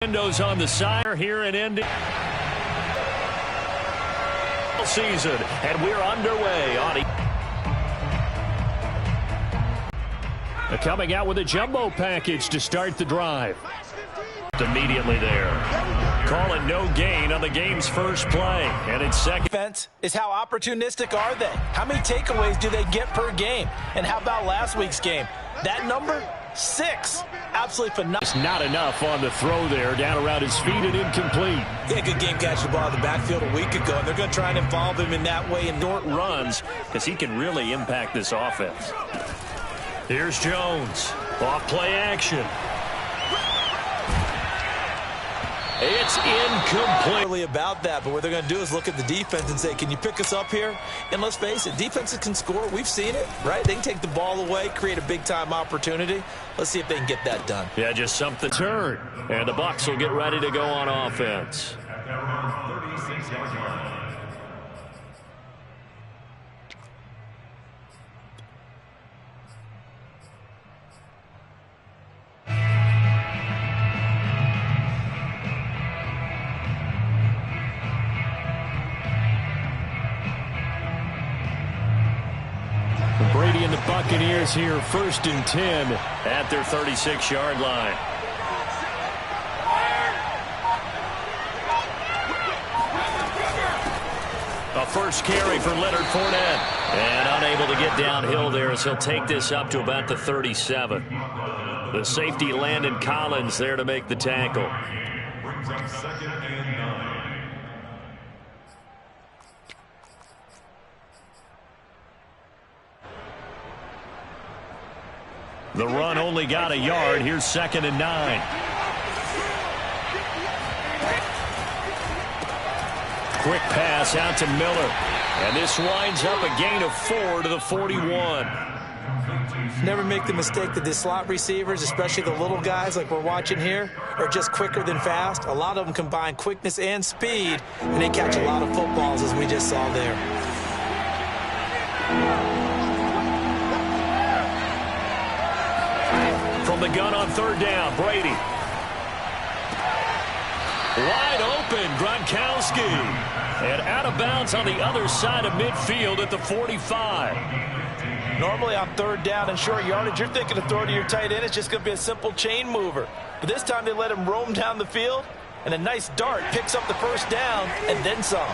Windows on the side here in Indy season, and we're underway on coming out with a jumbo package to start the drive. Immediately there, calling no gain on the game's first play, and it's second. Defense is how opportunistic are they? How many takeaways do they get per game? And how about last week's game? That number, 6. Absolutely phenomenal. It's not enough on the throw there, down around his feet and incomplete. Yeah, good game catching the ball in the backfield a week ago, and they're going to try and involve him in that way in short runs because he can really impact this offense. Here's Jones. Off play action. It's incomplete. About that, but what they're going to do is look at the defense and say, can you pick us up here? And let's face it, defenses can score. We've seen it, right? They can take the ball away, create a big-time opportunity. Let's see if they can get that done. Yeah, just something. Turn, and the Bucs will get ready to go on offense. Brady and the Buccaneers here, 1st and 10 at their 36-yard line. A first carry for Leonard Fournette. And unable to get downhill there as he'll take this up to about the 37. The safety Landon Collins there to make the tackle. Brings up 2nd and 9. The run only got a yard. Here's 2nd and 9. Quick pass out to Miller. And this winds up a gain of 4 to the 41. Never make the mistake that the slot receivers, especially the little guys like we're watching here, are just quicker than fast. A lot of them combine quickness and speed, and they catch a lot of footballs as we just saw there. From the gun on 3rd down, Brady. Wide open, Gronkowski. And out of bounds on the other side of midfield at the 45. Normally on 3rd down and short yardage, you're thinking of throwing to your tight end. It's just going to be a simple chain mover. But this time they let him roam down the field, and a nice dart picks up the 1st down and then some.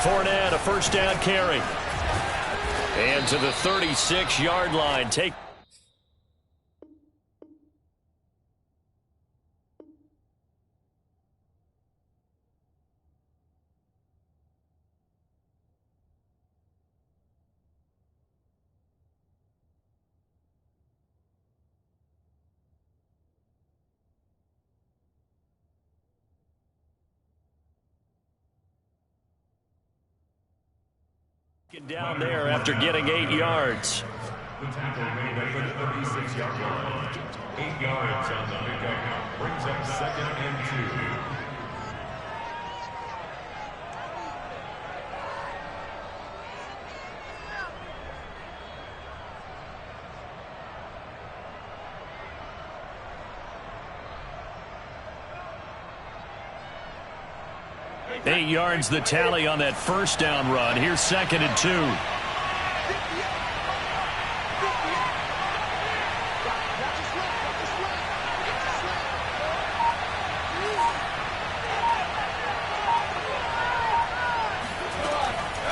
Fournette, a 1st down carry. And to the 36-yard line. Down there after getting 8 yards. The tackle made at the 36-yard line. 8 yards on the pickup. Brings up 2nd and 2. Eight yards the tally on that 1st down run. Here's 2nd and 2.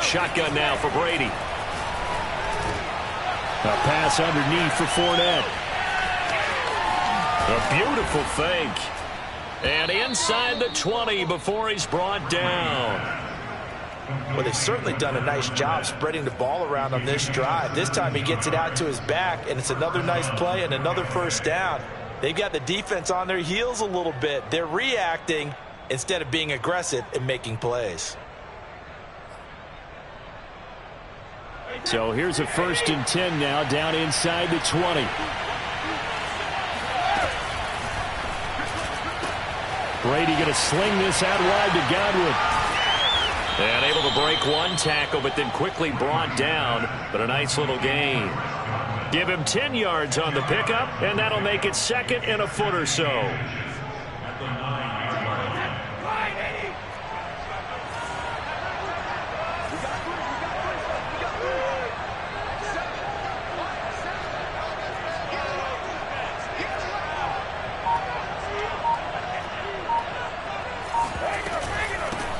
Shotgun now for Brady. A pass underneath for Fournette. A beautiful fake. And inside the 20 before he's brought down. Well, they've certainly done a nice job spreading the ball around on this drive. This time he gets it out to his back, and it's another nice play and another 1st down. They've got the defense on their heels a little bit. They're reacting instead of being aggressive and making plays. So here's a 1st and 10 now down inside the 20. Brady going to sling this out wide to Godwin. And able to break one tackle, but then quickly brought down. But a nice little gain. Give him 10 yards on the pickup, and that'll make it second and a foot or so.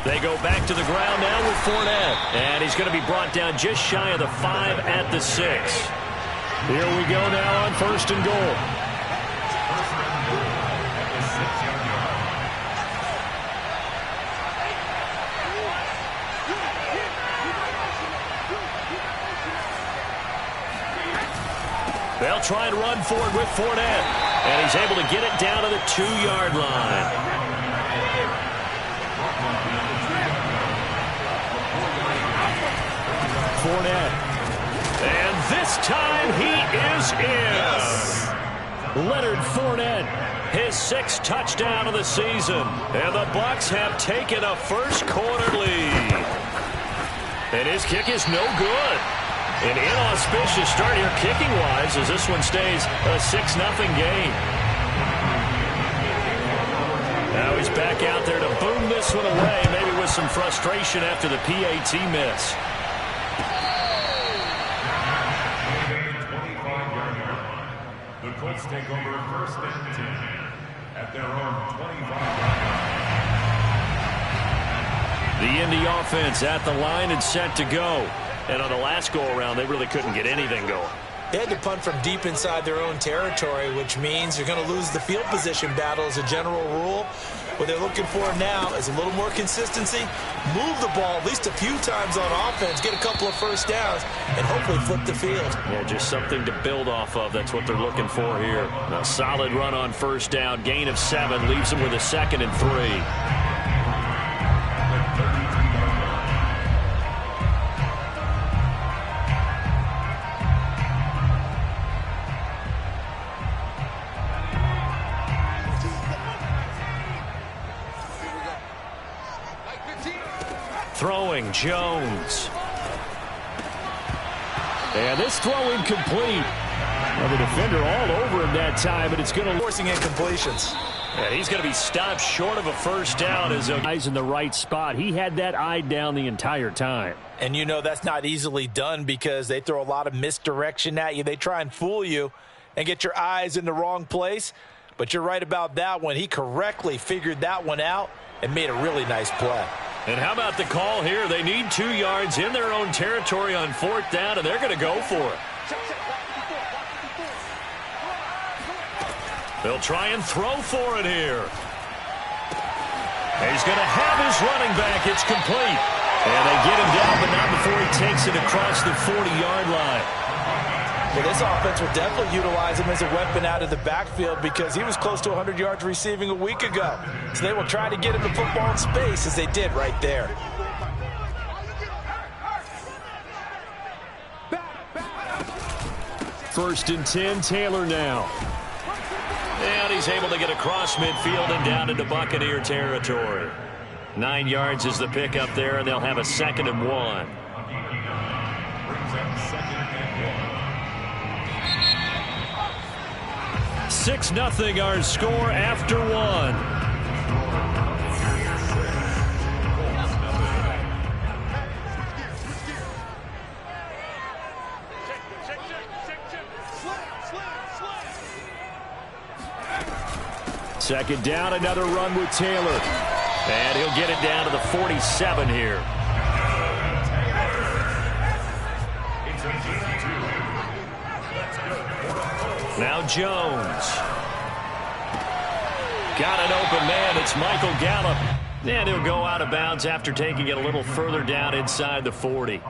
They go back to the ground now with Fournette. And he's going to be brought down just shy of the 5 at the 6. Here we go now on 1st and goal. They'll try and run for it with Fournette. And he's able to get it down to the 2-yard line. Fournette. And this time he is in. Yes. Leonard Fournette, his 6th touchdown of the season. And the Bucs have taken a first-quarter lead. And his kick is no good. An inauspicious start here kicking-wise as this one stays a 6-0 game. Now he's back out there to boom this one away, maybe with some frustration after the PAT miss. The Colts take over 1st and 10 at their own 25. The Indy offense at the line and set to go. And on the last go-around, they really couldn't get anything going. They had to punt from deep inside their own territory, which means you're going to lose the field position battle as a general rule. What they're looking for now is a little more consistency, move the ball at least a few times on offense, get a couple of first downs, and hopefully flip the field. Yeah, just something to build off of. That's what they're looking for here. A solid run on 1st down, gain of 7, leaves them with a 2nd and 3. Throwing Jones. And this throw incomplete. Well, the defender all over him that time, but it's going to forcing incompletions. And he's going to be stopped short of a first down as a guy's in the right spot. He had that eye down the entire time. And you know that's not easily done because they throw a lot of misdirection at you. They try and fool you and get your eyes in the wrong place. But you're right about that one. He correctly figured that one out and made a really nice play. And how about the call here? They need 2 yards in their own territory on 4th down, and they're going to go for it. They'll try and throw for it here. And he's going to have his running back. It's complete. And they get him down, but not before he takes it across the 40-yard line. Well, this offense will definitely utilize him as a weapon out of the backfield because he was close to 100 yards receiving a week ago. So they will try to get him the football in space as they did right there. First and 10, Taylor now. And he's able to get across midfield and down into Buccaneer territory. 9 yards is the pickup there, and they'll have a 2nd and 1. 6-0 our score after 1. Second down, another run with Taylor. And he'll get it down to the 47 here. Now Jones. Got an open man. It's Michael Gallup. And he'll go out of bounds after taking it a little further down inside the 40.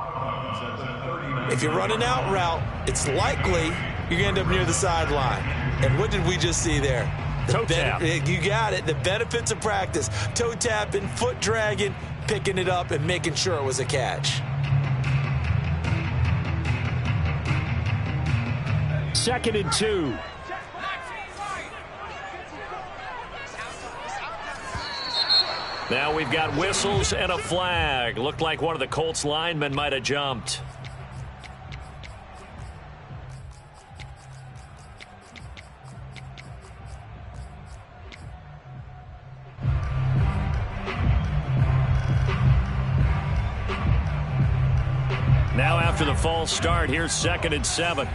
If you're running out route, it's likely you're going to end up near the sideline. And what did we just see there? Toe tap. You got it. The benefits of practice. Toe tapping, foot dragging, picking it up, and making sure it was a catch. 2nd and 2. Now we've got whistles and a flag. Looked like one of the Colts linemen might have jumped. after the false start. Here's 2nd and 7.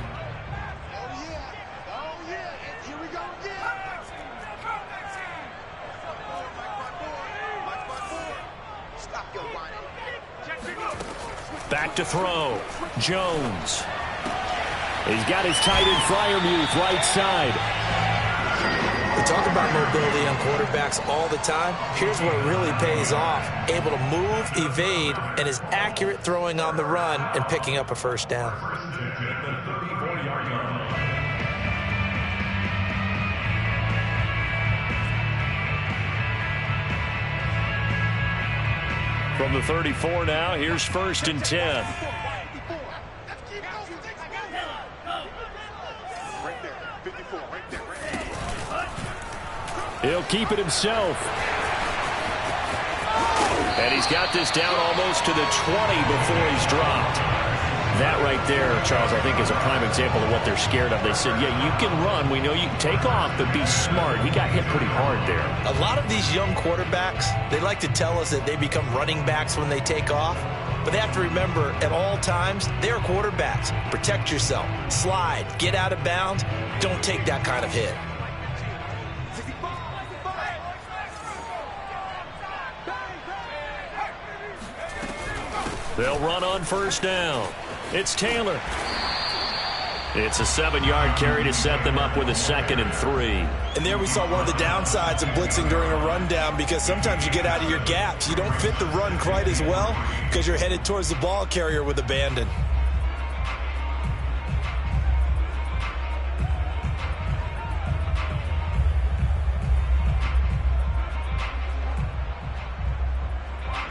Back to throw. Jones. He's got his tight end Freiermuth right side. We talk about mobility on quarterbacks all the time. Here's where it really pays off. Able to move, evade, and is accurate throwing on the run and picking up a first down. From the 34 now, here's 1st and 10. He'll keep it himself. And he's got this down almost to the 20 before he's dropped. That right there, Charles, I think is a prime example of what they're scared of. They said, yeah, you can run. We know you can take off, but be smart. He got hit pretty hard there. A lot of these young quarterbacks, they like to tell us that they become running backs when they take off. But they have to remember, at all times, they're quarterbacks. Protect yourself. Slide. Get out of bounds. Don't take that kind of hit. They'll run on 1st down. It's Taylor. It's a 7-yard carry to set them up with a 2nd and 3. And there we saw one of the downsides of blitzing during a rundown, because sometimes you get out of your gaps. You don't fit the run quite as well because you're headed towards the ball carrier with abandon.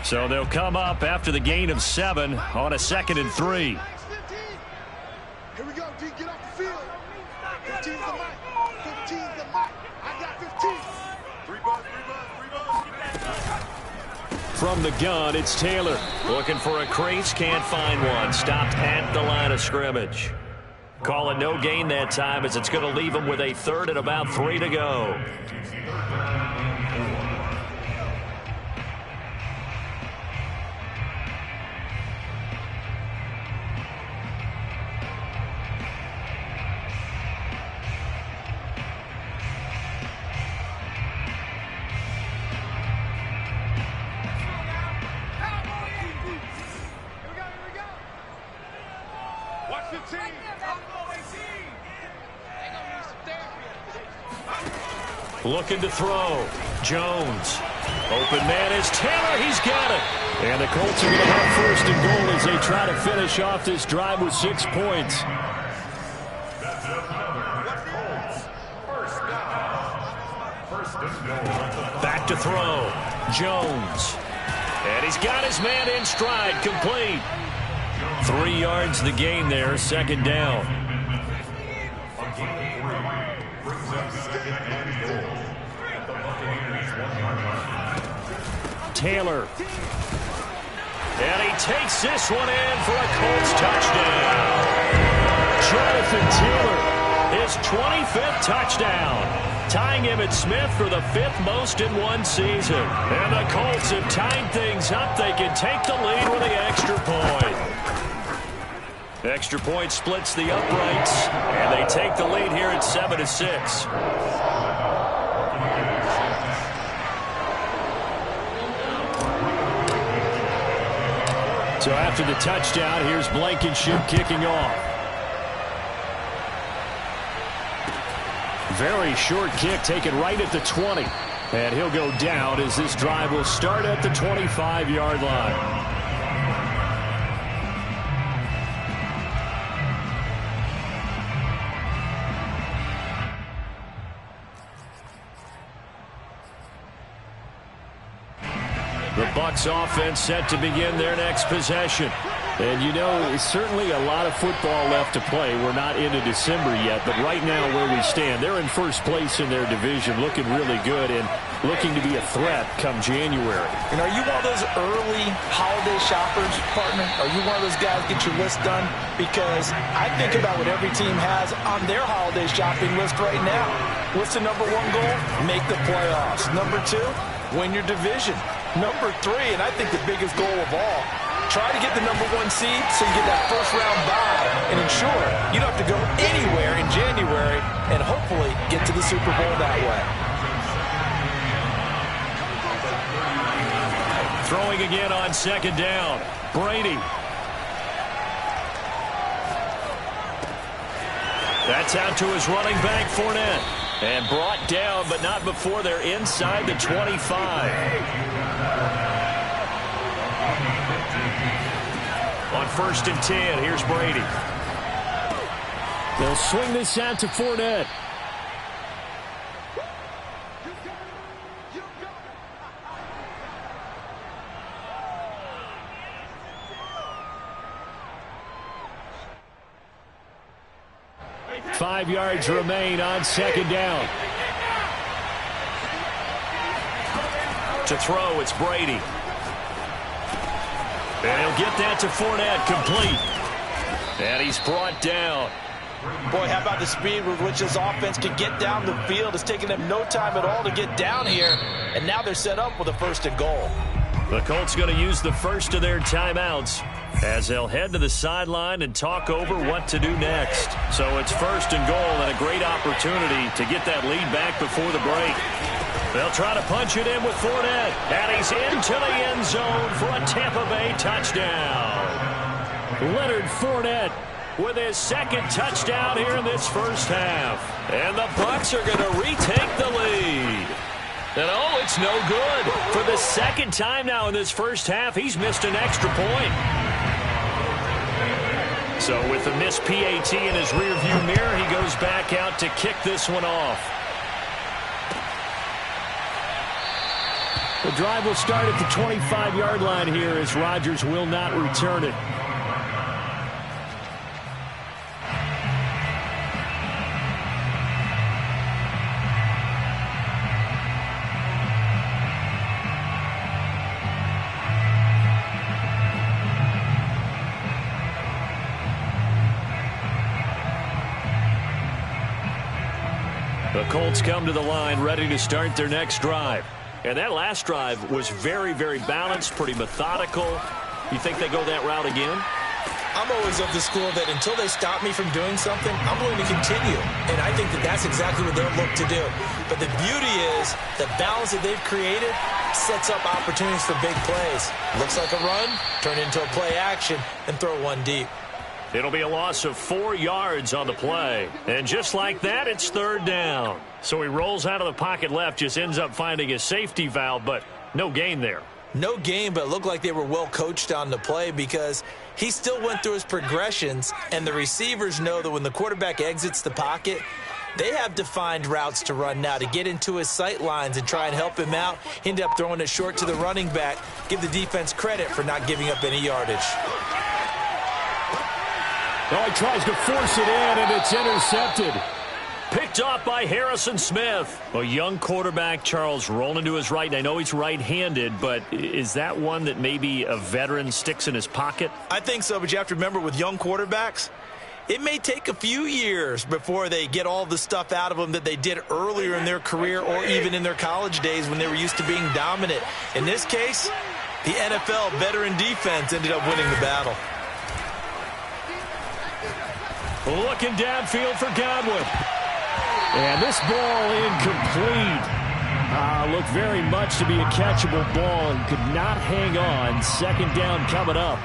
So they'll come up after the gain of 7 on a 2nd and 3. Here we go, D, get off the field. 15's the mic. 15's the mic. I got 15. 3 bucks. From the gun, it's Taylor. Looking for a crease, can't find one. Stopped at the line of scrimmage. Calling no gain that time, as it's going to leave him with a 3rd and about 3 to go. Looking to throw. Jones. Open man is Taylor. He's got it. And the Colts are going to have 1st and goal as they try to finish off this drive with 6 points. Back to throw. Jones. And he's got his man in stride. Complete. 3 yards the gain there. 2nd down. Taylor. And he takes this one in for a Colts touchdown. Jonathan Taylor, his 25th touchdown, tying Emmitt Smith for the 5th most in one season. And the Colts have tied things up. They can take the lead with the extra point. Extra point splits the uprights, and they take the lead here at 7-6. So after the touchdown, here's Blankenship kicking off. Very short kick taken right at the 20. And he'll go down as this drive will start at the 25-yard line. The Bucs offense set to begin their next possession. And, you know, it's certainly a lot of football left to play. We're not into December yet, but right now where we stand, they're in 1st place in their division, looking really good and looking to be a threat come January. And are you one of those early holiday shoppers, partner? Are you one of those guys get your list done? Because I think about what every team has on their holiday shopping list right now. What's the number 1 goal? Make the playoffs. Number 2, win your division. Number 3, and I think the biggest goal of all, Try to get the #1 seed so you get that first-round bye and ensure you don't have to go anywhere in January and hopefully get to the Super Bowl that way. Throwing again on second down. Brady. That's out to his running back, Fournette. And brought down, but not before they're inside the 25. On 1st and 10, here's Brady. They'll swing this out to Fournette. Five yards remain on second down. To throw, it's Brady. And he'll get that to Fournette, complete. And he's brought down. Boy, how about the speed with which this offense can get down the field? It's taken them no time at all to get down here. And now they're set up with a 1st and goal. The Colts going to use the first of their timeouts as they'll head to the sideline and talk over what to do next. So it's 1st and goal and a great opportunity to get that lead back before the break. They'll try to punch it in with Fournette. And he's into the end zone for a Tampa Bay touchdown. Leonard Fournette with his 2nd touchdown here in this first half. And the Bucs are going to retake the lead. And oh, it's no good. For the 2nd time now in this first half, he's missed an extra point. So with the missed PAT in his rearview mirror, he goes back out to kick this one off. The drive will start at the 25-yard line here as Rodgers will not return it. The Colts come to the line ready to start their next drive. And that last drive was very, very balanced, pretty methodical. You think they go that route again? I'm always of the school that until they stop me from doing something, I'm willing to continue. And I think that that's exactly what they'll look to do. But the beauty is the balance that they've created sets up opportunities for big plays. Looks like a run, turn into a play action, and throw one deep. It'll be a loss of 4 yards on the play. And just like that, it's 3rd down. So he rolls out of the pocket left, just ends up finding a safety valve, but no gain there. No gain, but it looked like they were well coached on the play because he still went through his progressions, and the receivers know that when the quarterback exits the pocket, they have defined routes to run now to get into his sight lines and try and help him out. He ended up throwing it short to the running back. Give the defense credit for not giving up any yardage. Oh, he tries to force it in, and it's intercepted. Picked off by Harrison Smith. A young quarterback, Charles, rolling to his right. And I know he's right-handed, but is that one that maybe a veteran sticks in his pocket? I think so, but you have to remember with young quarterbacks, it may take a few years before they get all the stuff out of them that they did earlier in their career or even in their college days when they were used to being dominant. In this case, the NFL veteran defense ended up winning the battle. Looking downfield for Godwin. And this ball incomplete. Looked very much to be a catchable ball and could not hang on. 2nd down coming up.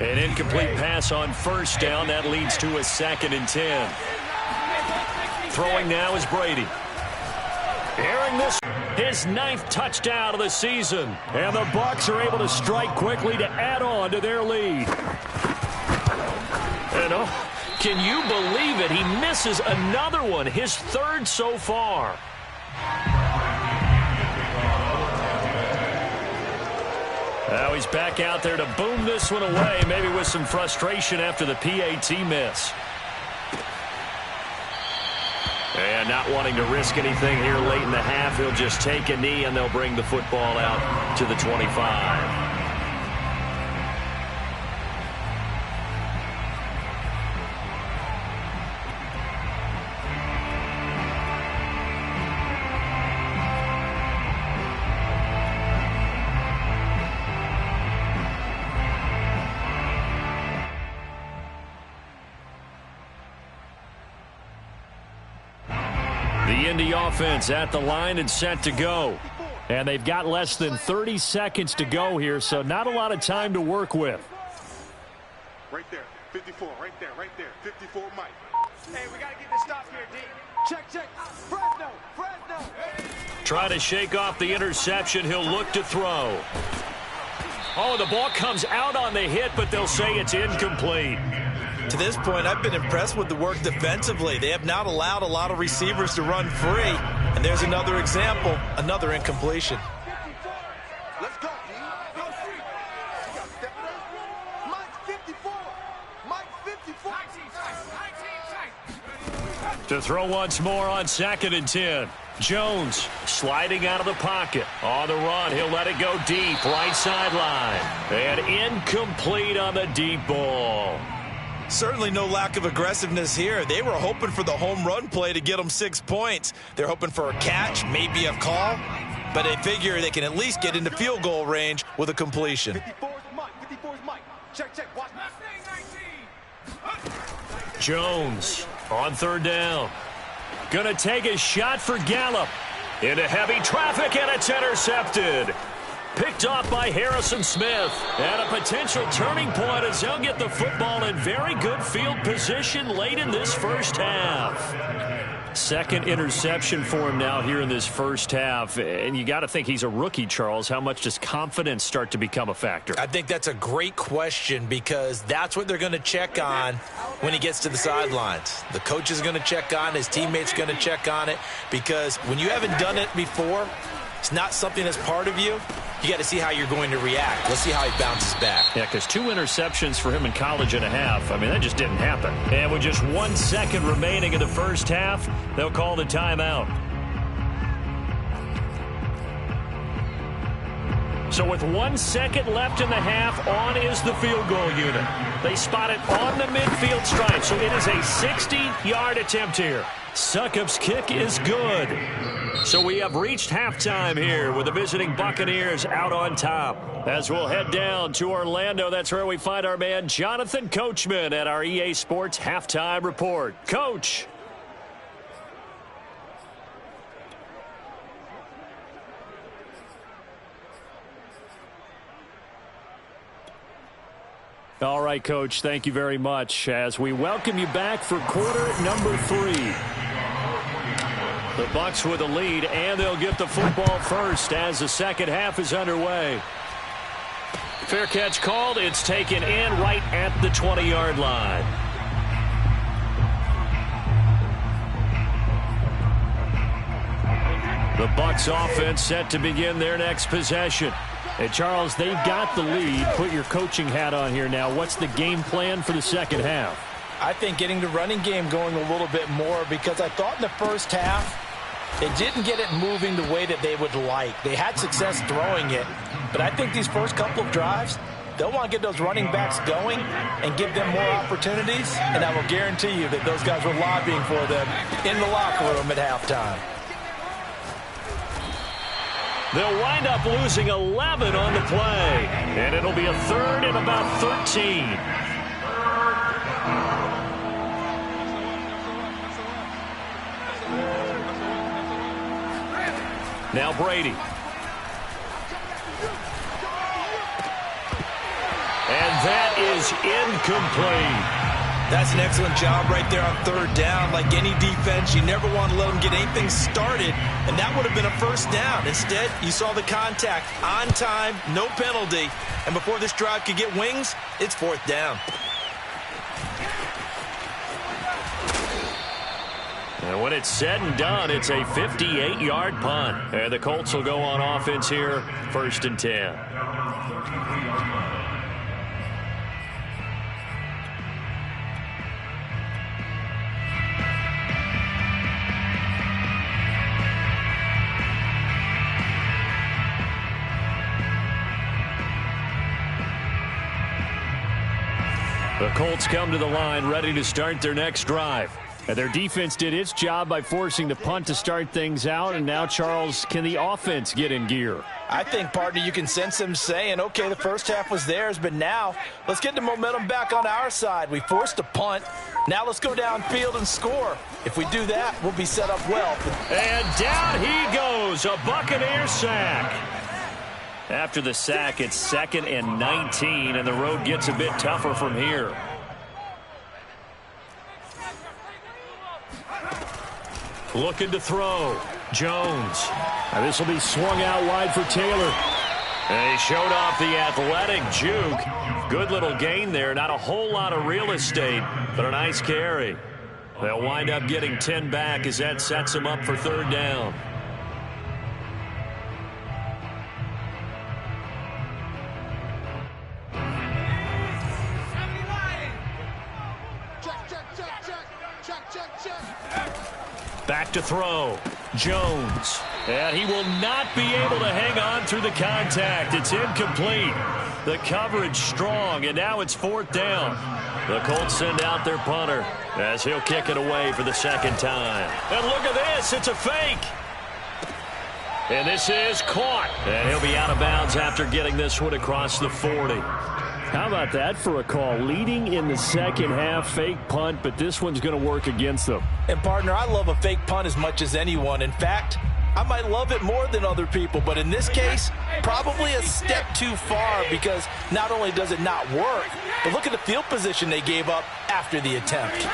An incomplete pass on 1st down. That leads to a 2nd and 10. Throwing now is Brady. Airing this, his 9th touchdown of the season. And the Bucs are able to strike quickly to add on to their lead. And oh, can you believe it? He misses another one, his 3rd so far. Now he's back out there to boom this one away, maybe with some frustration after the PAT miss. And not wanting to risk anything here late in the half, he'll just take a knee and they'll bring the football out to the 25. the offense at the line and set to go. And they've got less than 30 seconds to go here, so not a lot of time to work with. Right there, 54, right there, 54, Mike. Hey, we got to get this stop here, D. Check. Fresno. Try to shake off the interception. He'll look to throw. Oh, the ball comes out on the hit, but they'll say it's incomplete. To this point, I've been impressed with the work defensively. They have not allowed a lot of receivers to run free. And there's another example, another incompletion. Let's go, D. Go free. You got to step it up. Mike's 54. Mike's 54. To throw once more on 2nd and 10. Jones sliding out of the pocket. On the run, he'll let it go deep, right sideline. And incomplete on the deep ball. Certainly no lack of aggressiveness here. They were hoping for the home run play to get them 6 points. They're hoping for a catch, maybe a call, but they figure they can at least get into field goal range with a completion. 54's Mike. Check. Watch. Jones on 3rd down. Gonna take a shot for Gallup. Into heavy traffic, and it's intercepted. Picked off by Harrison Smith. And a potential turning point as they'll get the football in very good field position late in this first half. 2nd interception for him now here in this first half. And you got to think he's a rookie, Charles. How much does confidence start to become a factor? I think that's a great question because that's what they're going to check on when he gets to the sidelines. The coach is going to check on, his teammates are going to check on it, because when you haven't done it before, it's not something that's part of you. You got to see how you're going to react. Let's see how he bounces back. Yeah, because 2 interceptions for him in college and a half. I mean, that just didn't happen. And with just 1 second remaining in the first half, they'll call the timeout. So with 1 second left in the half, on is the field goal unit. They spot it on the midfield stripe, so it is a 60-yard attempt here. Succop's kick is good. So we have reached halftime here with the visiting Buccaneers out on top. As we'll head down to Orlando, that's where we find our man Jonathan Coachman at our EA Sports Halftime Report. Coach. All right, Coach, thank you very much as we welcome you back for quarter number 3. The Bucs with a lead, and they'll get the football first as the second half is underway. Fair catch called. It's taken in right at the 20-yard line. The Bucs offense set to begin their next possession. Hey, Charles, they've got the lead. Put your coaching hat on here now. What's the game plan for the second half? I think getting the running game going a little bit more, because I thought in the first half they didn't get it moving the way that they would like. They had success throwing it, but I think these first couple of drives, they'll want to get those running backs going and give them more opportunities, and I will guarantee you that those guys were lobbying for them in the locker room at halftime. They'll wind up losing 11 on the play, and it'll be a 3rd and about 13. Now Brady. And that is incomplete. That's an excellent job right there on 3rd down. Like any defense, you never want to let them get anything started, and that would have been a first down. Instead, you saw the contact on time, no penalty, and before this drive could get wings, it's 4th down. And when it's said and done, it's a 58-yard punt. And the Colts will go on offense here, 1st and 10. The Colts come to the line ready to start their next drive. And their defense did its job by forcing the punt to start things out. And now, Charles, can the offense get in gear? I think, partner, you can sense them saying, okay, the first half was theirs, but now let's get the momentum back on our side. We forced a punt. Now let's go downfield and score. If we do that, we'll be set up well. And down he goes, a Buccaneer sack. After the sack, it's 2nd and 19, and the road gets a bit tougher from here. Looking to throw. Jones. Now this will be swung out wide for Taylor. And he showed off the athletic juke. Good little gain there. Not a whole lot of real estate, but a nice carry. They'll wind up getting 10 back as that sets them up for 3rd down. Back to throw. Jones. And he will not be able to hang on through the contact. It's incomplete. The coverage strong, and now it's 4th down. The Colts send out their punter as he'll kick it away for the 2nd time. And look at this. It's a fake. And this is caught. And he'll be out of bounds after getting this one across the 40. How about that for a call? Leading in the second half, fake punt, but this one's going to work against them. And, partner, I love a fake punt as much as anyone. In fact, I might love it more than other people, but in this case, probably a step too far because not only does it not work, but look at the field position they gave up after the attempt.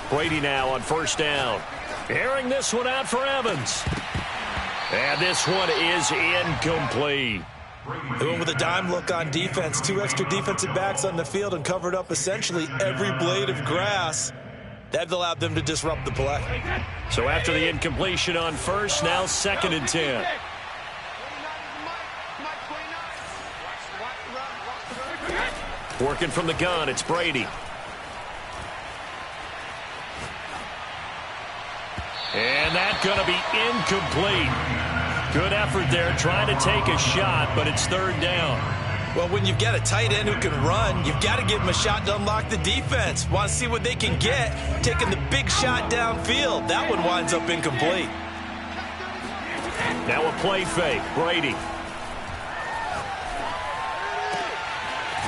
Brady now on 1st down. Airing this one out for Evans. And this one is incomplete. They went with a dime look on defense. 2 extra defensive backs on the field and covered up essentially every blade of grass. That allowed them to disrupt the play. So after the incompletion on 1st, now 2nd and 10. Working from the gun, it's Brady. And that's going to be incomplete. Good effort there, trying to take a shot, but it's 3rd down. Well, when you've got a tight end who can run, you've got to give him a shot to unlock the defense. Want to see what they can get, taking the big shot downfield. That one winds up incomplete. Now a play fake, Brady.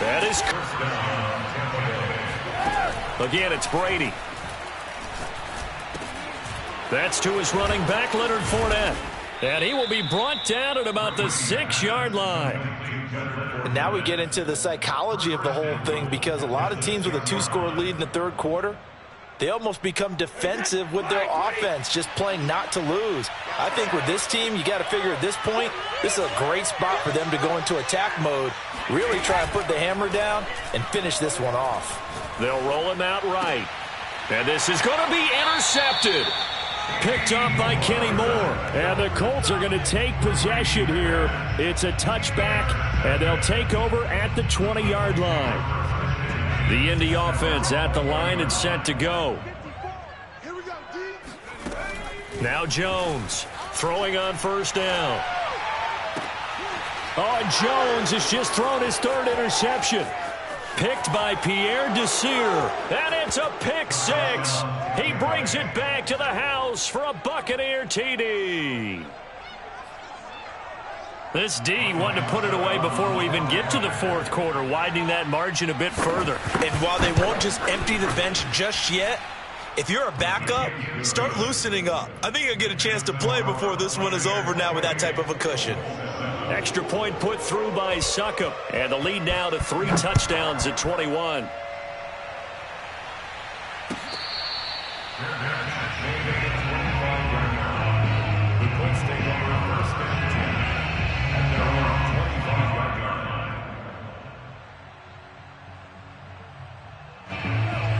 That is... Again, it's Brady. That's to his running back, Leonard Fournette. And he will be brought down at about the 6-yard line. And now we get into the psychology of the whole thing because a lot of teams with a 2-score lead in the 3rd quarter, they almost become defensive with their offense, just playing not to lose. I think with this team, you got to figure at this point, this is a great spot for them to go into attack mode, really try and put the hammer down and finish this one off. They'll roll him out right. And this is going to be intercepted. Picked up by Kenny Moore. And the Colts are going to take possession here. It's a touchback, and they'll take over at the 20-yard line. The Indy offense at the line and set to go. Now Jones throwing on 1st down. Oh, and Jones has just thrown his 3rd interception. Picked by Pierre Desir. And it's a pick 6. He brings it back to the house for a Buccaneer TD. This D wanted to put it away before we even get to the 4th quarter, widening that margin a bit further. And while they won't just empty the bench just yet, if you're a backup, start loosening up. I think you'll get a chance to play before this one is over now with that type of a cushion. Extra point put through by Succop. And the lead now to 3 touchdowns at 21.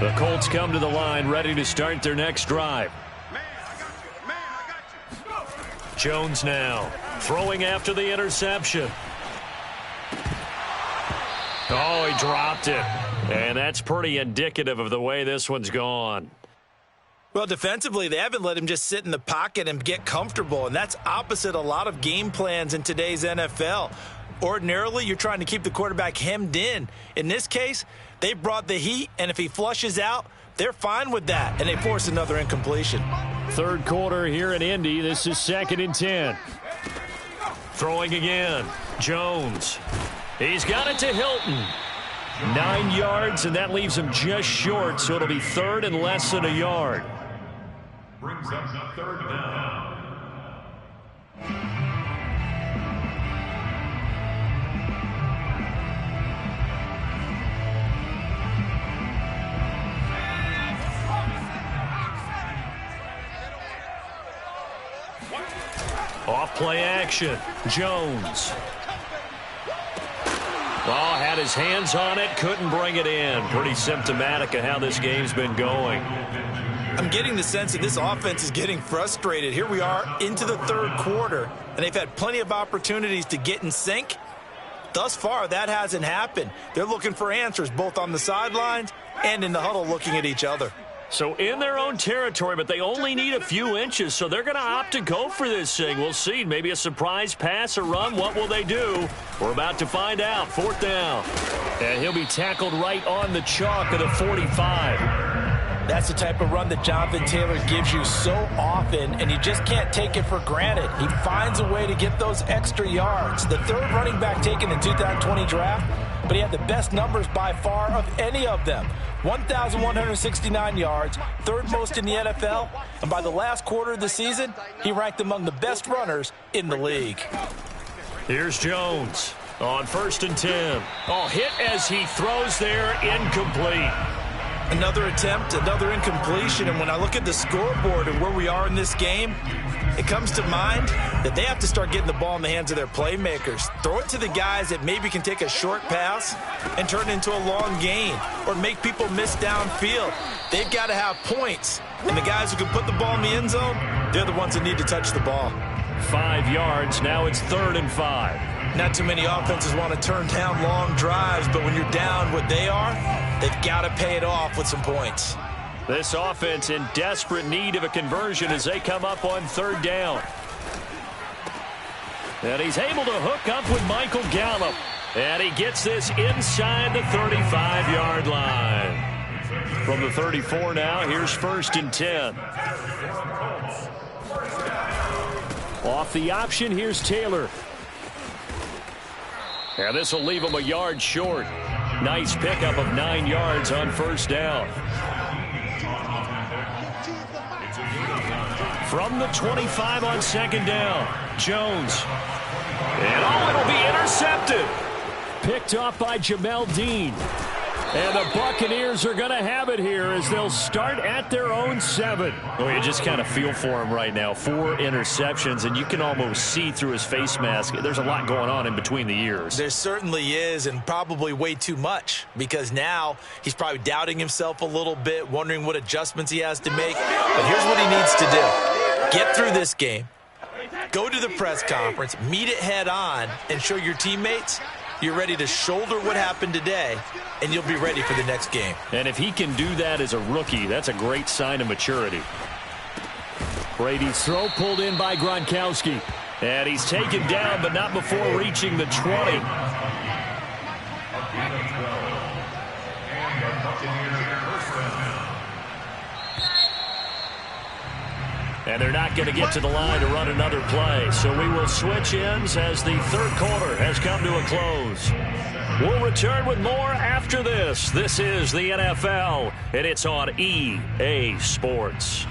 The Colts come to the line, ready to start their next drive. Jones now throwing after the interception. Oh, he dropped it. And that's pretty indicative of the way this one's gone. Well, defensively, they haven't let him just sit in the pocket and get comfortable, and that's opposite a lot of game plans in today's NFL. Ordinarily, you're trying to keep the quarterback hemmed in. In this case, they brought the heat, and if he flushes out, they're fine with that, and they force another incompletion. Third quarter here in Indy. This is 2nd and 10. Throwing again. Jones. He's got it to Hilton. 9 yards, and that leaves him just short, so it'll be 3rd and less than a yard. Brings up 3rd down. Off play action. Jones. Oh, had his hands on it, couldn't bring it in. Pretty symptomatic of how this game's been going. I'm getting the sense that this offense is getting frustrated. Here we are into the 3rd quarter, and they've had plenty of opportunities to get in sync. Thus far, that hasn't happened. They're looking for answers both on the sidelines and in the huddle looking at each other. So in their own territory, but they only need a few inches, so they're going to opt to go for this thing. We'll see. Maybe a surprise pass or run. What will they do? We're about to find out. 4th down. And he'll be tackled right on the chalk of the 45. That's the type of run that Jonathan Taylor gives you so often, and you just can't take it for granted. He finds a way to get those extra yards. The 3rd running back taken in the 2020 draft, but he had the best numbers by far of any of them. 1,169 yards, 3rd most in the NFL, and by the last quarter of the season, he ranked among the best runners in the league. Here's Jones on 1st and 10. Oh, hit as he throws there, incomplete. Another attempt, another incompletion, and when I look at the scoreboard and where we are in this game, it comes to mind that they have to start getting the ball in the hands of their playmakers. Throw it to the guys that maybe can take a short pass and turn it into a long gain or make people miss downfield. They've got to have points, and the guys who can put the ball in the end zone, they're the ones that need to touch the ball. 5 yards. Now it's 3rd and 5. Not too many offenses want to turn down long drives, but when you're down what they are, they've got to pay it off with some points. This offense in desperate need of a conversion as they come up on 3rd down. And he's able to hook up with Michael Gallup. And he gets this inside the 35-yard line. From the 34 now, here's 1st and 10. Off the option, here's Taylor. And this will leave him a yard short. Nice pickup of 9 yards on 1st down. From the 25 on 2nd down, Jones. And it'll be intercepted. Picked off by Jamel Dean. And the Buccaneers are going to have it here as they'll start at their own 7. Well, you just kind of feel for him right now. 4 interceptions, and you can almost see through his face mask. There's a lot going on in between the ears. There certainly is, and probably way too much, because now he's probably doubting himself a little bit, wondering what adjustments he has to make. But here's what he needs to do. Get through this game, go to the press conference, meet it head on, and show your teammates you're ready to shoulder what happened today, and you'll be ready for the next game. And if he can do that as a rookie, that's a great sign of maturity. Brady's throw pulled in by Gronkowski. And he's taken down, but not before reaching the 20. And they're not going to get to the line to run another play. So we will switch ends as the 3rd quarter has come to a close. We'll return with more after this. This is the NFL, and it's on EA Sports.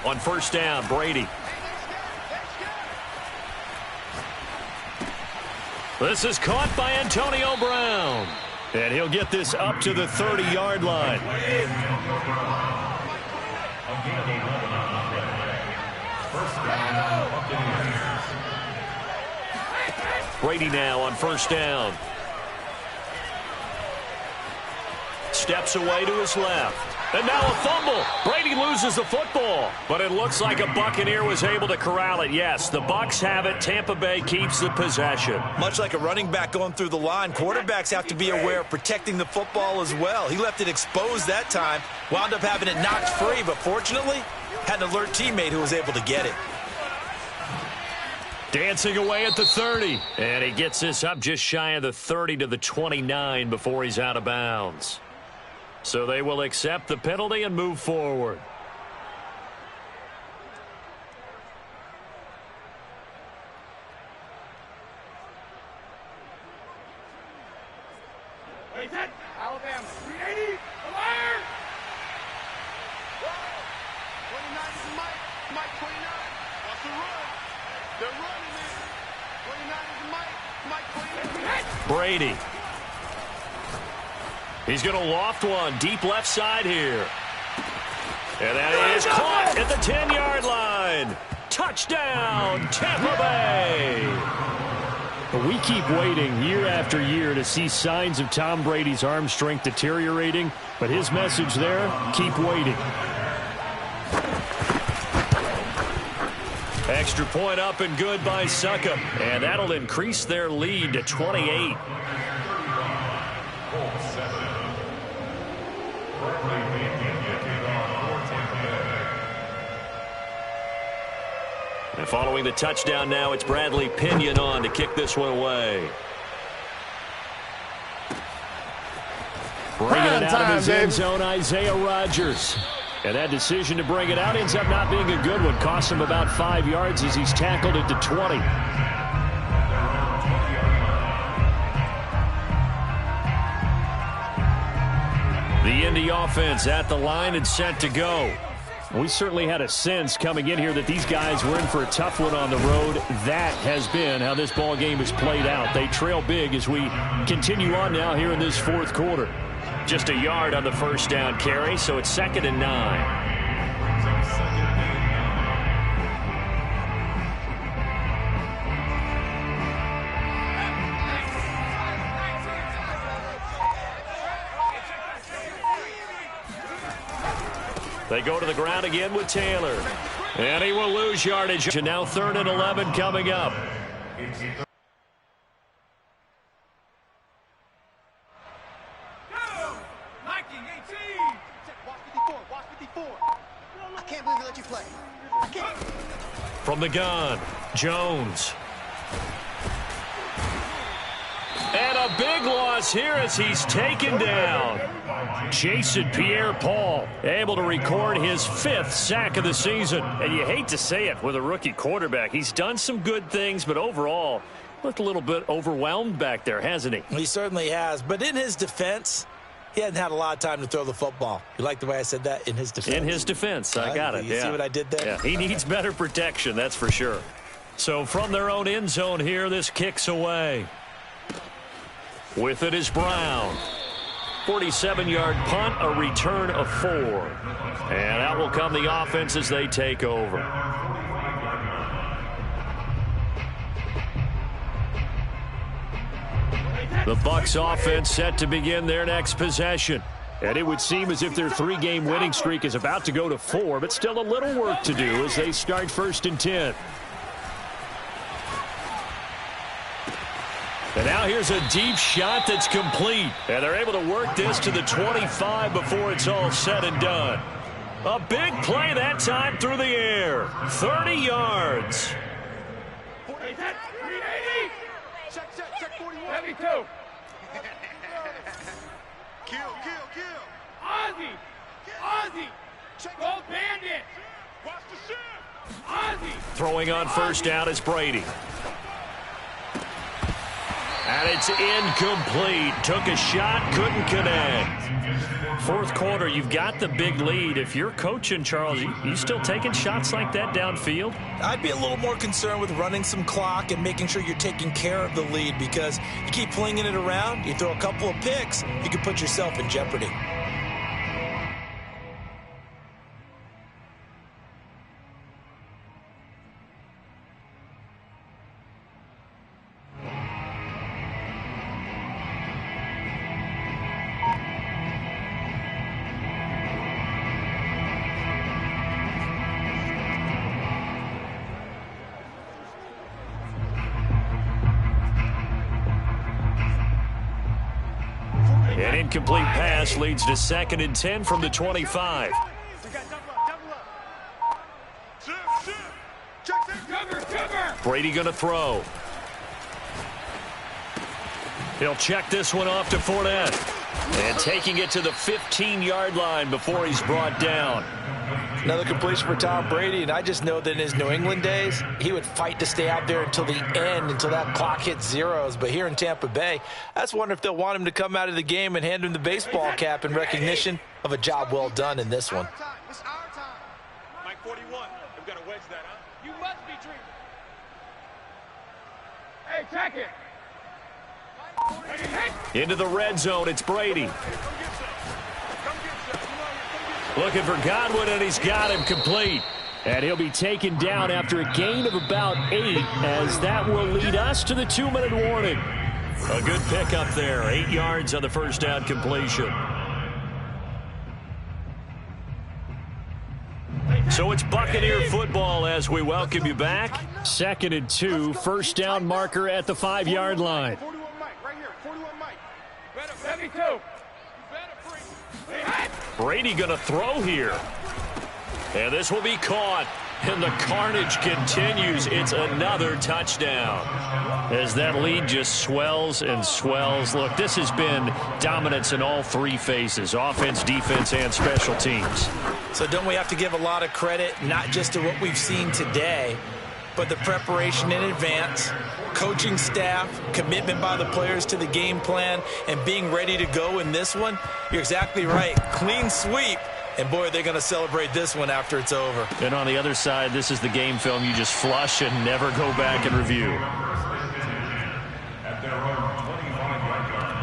On 1st down, Brady. This is caught by Antonio Brown. And he'll get this up to the 30-yard line. Brady now on 1st down. Steps away to his left. And now a fumble. Brady loses the football. But it looks like a Buccaneer was able to corral it. Yes, the Bucs have it. Tampa Bay keeps the possession. Much like a running back going through the line, quarterbacks have to be aware of protecting the football as well. He left it exposed that time, wound up having it knocked free, but fortunately, had an alert teammate who was able to get it. Dancing away at the 30. And he gets this up just shy of the 30 to the 29 before he's out of bounds. So they will accept the penalty and move forward. Alabama, 380, fire! 29 is Mike. Mike 29. What's the run? They're running it. 29 is Mike. Mike 29. Brady. He's going to loft one deep left side here. And that is caught at the 10-yard line. Touchdown, Tampa Bay. We keep waiting year after year to see signs of Tom Brady's arm strength deteriorating, but his message there, keep waiting. Extra point up and good by Suckup. And that'll increase their lead to 28. And following the touchdown now, it's Bradley Pinion on to kick this one away. Bringing it out of his end zone, Isaiah Rodgers. And that decision to bring it out ends up not being a good one. Costs him about 5 yards as he's tackled it to 20. The Indy offense at the line and set to go. We certainly had a sense coming in here that these guys were in for a tough one on the road. That has been how this ball game has played out. They trail big as we continue on now here in this fourth quarter. Just a yard on the first down carry, so it's 2nd and 9. They go to the ground again with Taylor. And he will lose yardage. And now 3rd and 11 coming up. From the gun, Jones. And a big loss here as he's taken down. Jason Pierre-Paul able to record his 5th sack of the season. And you hate to say it with a rookie quarterback. He's done some good things, but overall looked a little bit overwhelmed back there, hasn't he? He certainly has. But in his defense, he hadn't had a lot of time to throw the football. You like the way I said that? In his defense. In his defense. I got it. You see what I did there? Yeah, he needs better protection, that's for sure. So from their own end zone here, this kicks away. With it is Brown. 47-yard punt, a return of 4. And out will come the offense as they take over. The Bucs offense set to begin their next possession. And it would seem as if their 3-game winning streak is about to go to 4, but still a little work to do as they start 1st and 10. And now here's a deep shot that's complete. And they're able to work this to the 25 before it's all said and done. A big play that time through the air. 30 yards. 380. Check 41. 72. Kill. Ozzie. Check Gold Bandit. Watch the shift. Ozzie. Throwing on first down is Brady. And it's incomplete. Took a shot, couldn't connect. 4th quarter, you've got the big lead. If you're coaching, Charles, you still taking shots like that downfield? I'd be a little more concerned with running some clock and making sure you're taking care of the lead, because you keep flinging it around, you throw a couple of picks, you can put yourself in jeopardy. An incomplete pass leads to 2nd and 10 from the 25. Brady going to throw. He'll check this one off to Fournette. And taking it to the 15-yard line before he's brought down. Another completion for Tom Brady, and I just know that in his New England days, he would fight to stay out there until the end, until that clock hits zeros. But here in Tampa Bay, I just wonder if they'll want him to come out of the game and hand him the baseball cap in recognition of a job well done in this one. It's our time. Mike 41. We've got to wedge that, huh? You must be dreaming. Hey, check it. Into the red zone, it's Brady. Looking for Godwin, and he's got him complete. And he'll be taken down after a gain of about 8, as that will lead us to the 2-minute warning. A good pickup there. 8 yards on the first down completion. So it's Buccaneer football as we welcome you back. 2nd and 2, first down marker at the 5-yard line. 41 Mike, right here. 41 Mike. Better, 72. Brady going to throw here. And this will be caught. And the carnage continues. It's another touchdown. As that lead just swells and swells. Look, this has been dominance in all 3 phases. Offense, defense, and special teams. So don't we have to give a lot of credit, not just to what we've seen today, but the preparation in advance, coaching staff, commitment by the players to the game plan, and being ready to go in this one? You're exactly right. Clean sweep. And, boy, they're going to celebrate this one after it's over. And on the other side, this is the game film you just flush and never go back and review. At their own 25-yard line.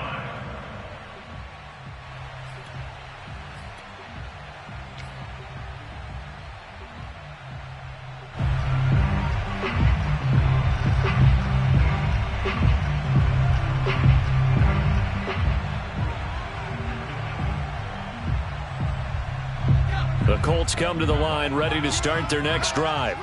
The Colts come to the line ready to start their next drive.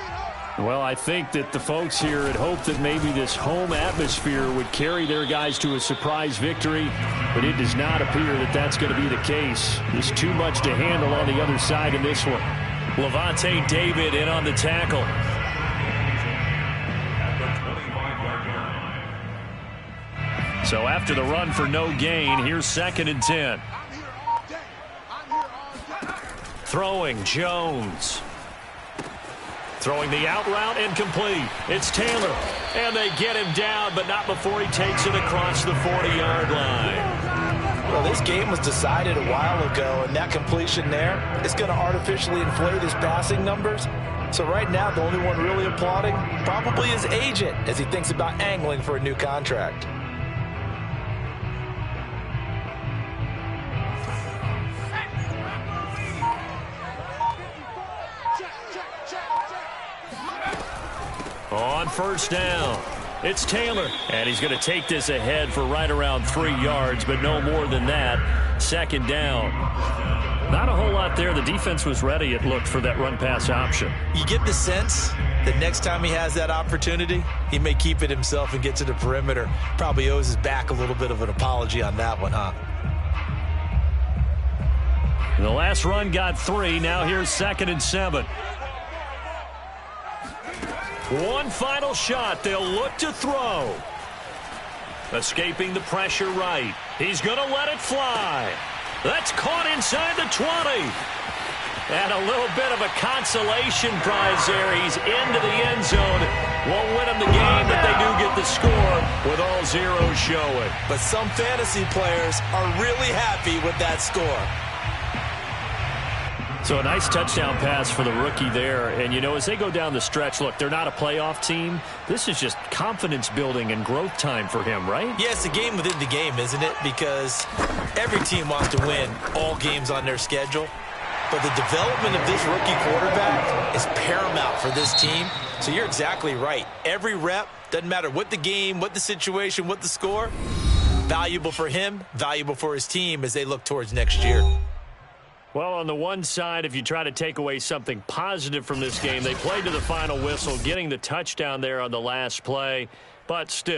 Well, I think that the folks here had hoped that maybe this home atmosphere would carry their guys to a surprise victory, but it does not appear that that's going to be the case. There's too much to handle on the other side in this one. Levante David in on the tackle. At the 25-yard line. So after the run for no gain, here's 2nd and 10. Throwing Jones. Throwing the out route, incomplete. It's Taylor. And they get him down, but not before he takes it across the 40-yard line. Well, this game was decided a while ago, and that completion there is going to artificially inflate his passing numbers. So right now, the only one really applauding probably his agent as he thinks about angling for a new contract. On first down, it's Taylor. And he's going to take this ahead for right around 3 yards, but no more than that. 2nd down. Not a whole lot there. The defense was ready, it looked, for that run-pass option. You get the sense that next time he has that opportunity, he may keep it himself and get to the perimeter. Probably owes his back a little bit of an apology on that one, huh? The last run got 3. Now here's 2nd and 7. One final shot. They'll look to throw. Escaping the pressure right. He's going to let it fly. That's caught inside the 20. And a little bit of a consolation prize there. He's into the end zone. Won't win him the game, but they do get the score with all zeros showing. But some fantasy players are really happy with that score. So a nice touchdown pass for the rookie there. And, you know, as they go down the stretch, look, they're not a playoff team. This is just confidence building and growth time for him, right? Yeah, it's a game within the game, isn't it? Because every team wants to win all games on their schedule. But the development of this rookie quarterback is paramount for this team. So you're exactly right. Every rep, doesn't matter what the game, what the situation, what the score, valuable for him, valuable for his team as they look towards next year. Well, on the one side, if you try to take away something positive from this game, they played to the final whistle, getting the touchdown there on the last play, but still.